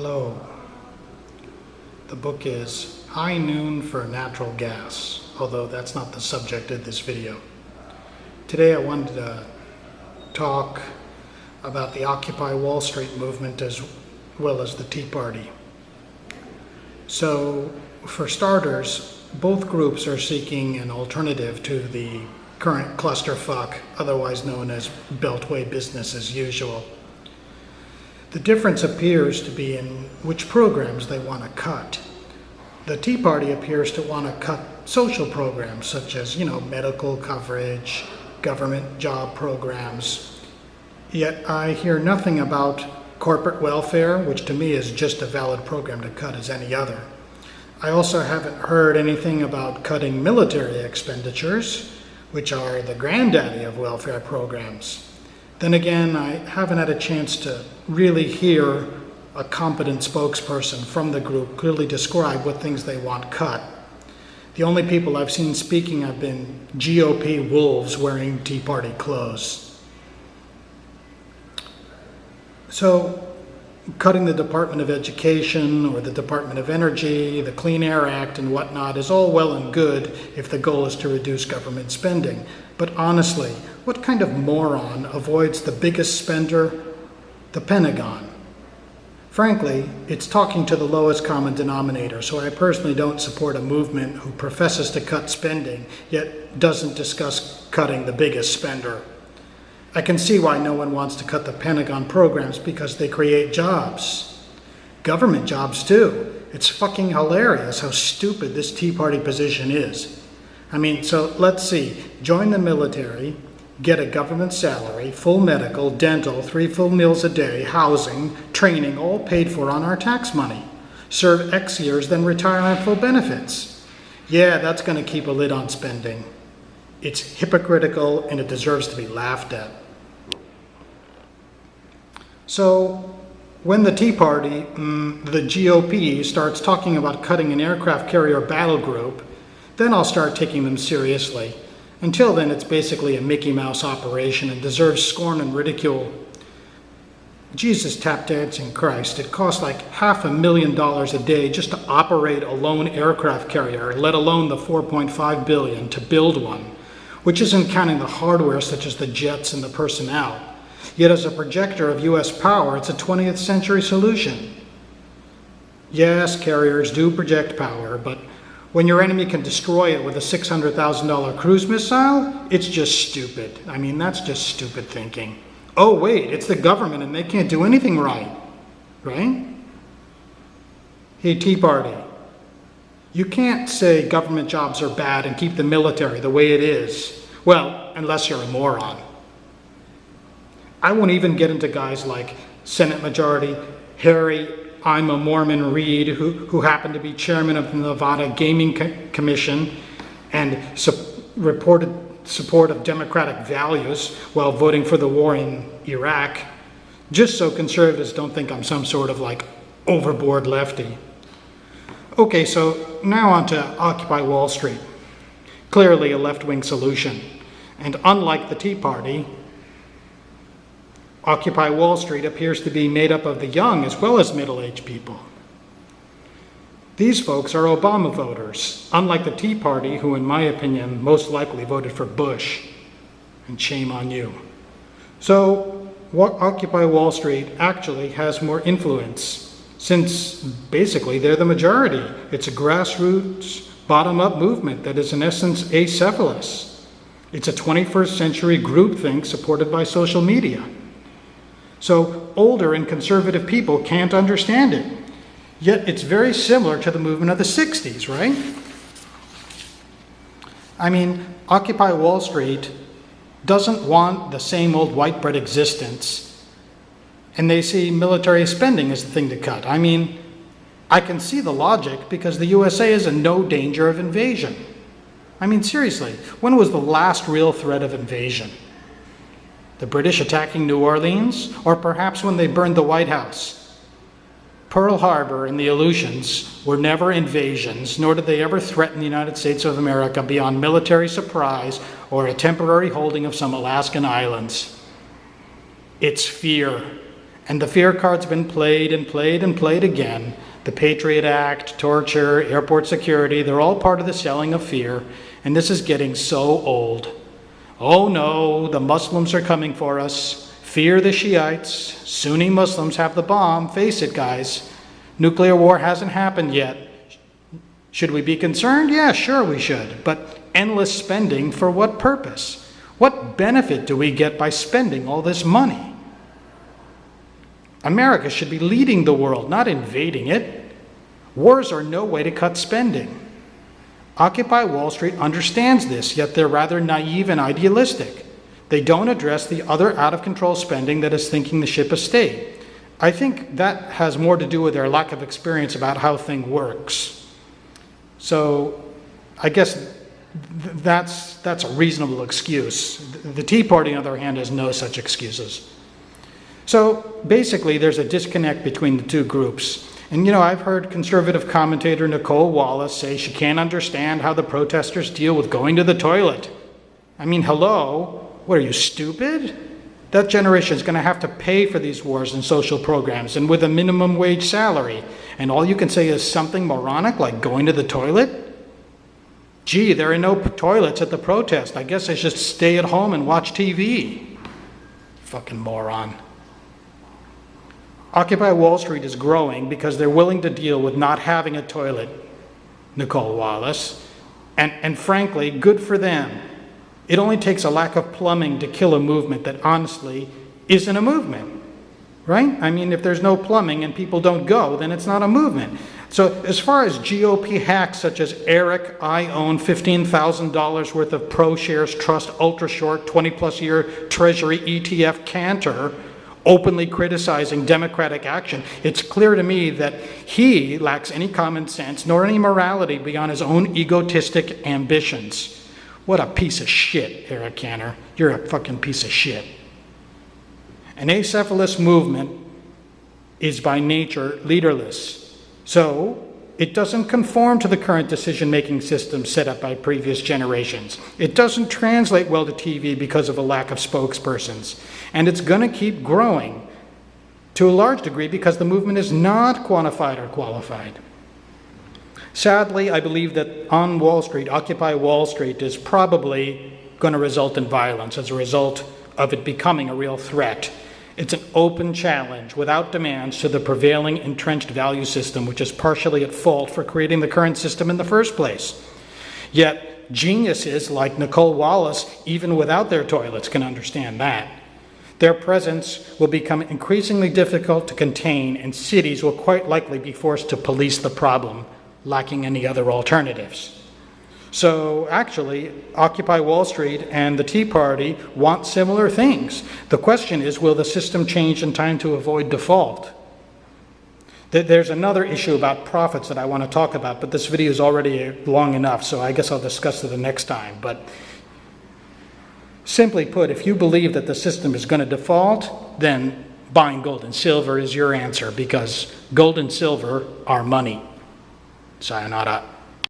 Hello. The book is High Noon for Natural Gas, although that's not the subject of this video. Today I wanted to talk about the Occupy Wall Street movement as well as the Tea Party. So, for starters, both groups are seeking an alternative to the current clusterfuck, otherwise known as Beltway business as usual. The difference appears to be in which programs they want to cut. The Tea Party appears to want to cut social programs such as, medical coverage, government job programs. Yet I hear nothing about corporate welfare, which to me is just a valid program to cut as any other. I also haven't heard anything about cutting military expenditures, which are the granddaddy of welfare programs. Then again, I haven't had a chance to really hear a competent spokesperson from the group clearly describe what things they want cut. The only people I've seen speaking have been GOP wolves wearing Tea Party clothes. So, cutting the Department of Education or the Department of Energy, the Clean Air Act and whatnot is all well and good if the goal is to reduce government spending. But honestly, what kind of moron avoids the biggest spender? The Pentagon. Frankly, it's talking to the lowest common denominator, so I personally don't support a movement who professes to cut spending, yet doesn't discuss cutting the biggest spender. I can see why no one wants to cut the Pentagon programs because they create jobs. Government jobs too. It's fucking hilarious how stupid this Tea Party position is. So let's see. Join the military, get a government salary, full medical, dental, 3 full meals a day, housing, training, all paid for on our tax money. Serve X years, then retire on full benefits. Yeah, that's going to keep a lid on spending. It's hypocritical and it deserves to be laughed at. So, when the Tea Party, the GOP, starts talking about cutting an aircraft carrier battle group, then I'll start taking them seriously. Until then, it's basically a Mickey Mouse operation and deserves scorn and ridicule. Jesus tap dancing Christ, it costs like $500,000 a day just to operate a lone aircraft carrier, let alone the $4.5 billion to build one, which isn't counting the hardware such as the jets and the personnel. Yet as a projector of US power, it's a 20th century solution. Yes, carriers do project power, but when your enemy can destroy it with a $600,000 cruise missile, it's just stupid. That's just stupid thinking. Oh wait, it's the government and they can't do anything right? Hey, Tea Party, you can't say government jobs are bad and keep the military the way it is. Well, unless you're a moron. I won't even get into guys like Senate Majority Harry I'm a Mormon Reid, who happened to be chairman of the Nevada Gaming Commission and reported support of democratic values while voting for the war in Iraq, just so conservatives don't think I'm some sort of overboard lefty. Okay, so now on to Occupy Wall Street. Clearly a left-wing solution. And unlike the Tea Party, Occupy Wall Street appears to be made up of the young as well as middle-aged people. These folks are Obama voters, unlike the Tea Party, who in my opinion most likely voted for Bush. And shame on you. So, Occupy Wall Street actually has more influence, since basically they're the majority. It's a grassroots, bottom-up movement that is in essence acephalous. It's a 21st century groupthink supported by social media. So older and conservative people can't understand it. Yet it's very similar to the movement of the 60s, right? Occupy Wall Street doesn't want the same old white bread existence, and they see military spending as the thing to cut. I can see the logic because the USA is in no danger of invasion. Seriously, when was the last real threat of invasion? The British attacking New Orleans, or perhaps when they burned the White House? Pearl Harbor and the Aleutians were never invasions, nor did they ever threaten the United States of America beyond military surprise or a temporary holding of some Alaskan islands. It's fear. And the fear card's been played and played and played again. The Patriot Act, torture, airport security, they're all part of the selling of fear. And this is getting so old. Oh no, the Muslims are coming for us. Fear the Shiites. Sunni Muslims have the bomb. Face it, guys. Nuclear war hasn't happened yet. Should we be concerned? Yeah, sure we should. But endless spending for what purpose? What benefit do we get by spending all this money? America should be leading the world, not invading it. Wars are no way to cut spending. Occupy Wall Street understands this, yet they're rather naive and idealistic. They don't address the other out-of-control spending that is sinking the ship of state. I think that has more to do with their lack of experience about how things works. So I guess that's a reasonable excuse. The Tea Party, on the other hand, has no such excuses. So basically, there's a disconnect between the two groups. And I've heard conservative commentator Nicole Wallace say she can't understand how the protesters deal with going to the toilet. I mean, hello? What are you, stupid? That generation is going to have to pay for these wars and social programs, and with a minimum wage salary. And all you can say is something moronic like going to the toilet? Gee, there are no toilets at the protest. I guess I should stay at home and watch TV. Fucking moron. Occupy Wall Street is growing because they're willing to deal with not having a toilet, Nicole Wallace. And frankly, good for them. It only takes a lack of plumbing to kill a movement that honestly isn't a movement, right? I mean, if there's no plumbing and people don't go, then it's not a movement. So as far as GOP hacks such as Eric, I own $15,000 worth of ProShares Trust Ultra Short 20-plus year Treasury ETF Cantor, openly criticizing Democratic action, it's clear to me that he lacks any common sense nor any morality beyond his own egotistic ambitions. What a piece of shit, Eric Cantor. You're a fucking piece of shit. An acephalous movement is by nature leaderless. So it doesn't conform to the current decision-making system set up by previous generations. It doesn't translate well to TV because of a lack of spokespersons. And it's going to keep growing to a large degree because the movement is not quantified or qualified. Sadly, I believe that on Wall Street, Occupy Wall Street is probably going to result in violence as a result of it becoming a real threat. It's an open challenge without demands to the prevailing entrenched value system, which is partially at fault for creating the current system in the first place. Yet, geniuses like Nicole Wallace, even without their toilets, can understand that. Their presence will become increasingly difficult to contain, and cities will quite likely be forced to police the problem, lacking any other alternatives. So actually, Occupy Wall Street and the Tea Party want similar things. The question is, will the system change in time to avoid default? There's another issue about profits that I want to talk about, but this video is already long enough, so I guess I'll discuss it the next time. But simply put, if you believe that the system is going to default, then buying gold and silver is your answer, because gold and silver are money. Sayonara.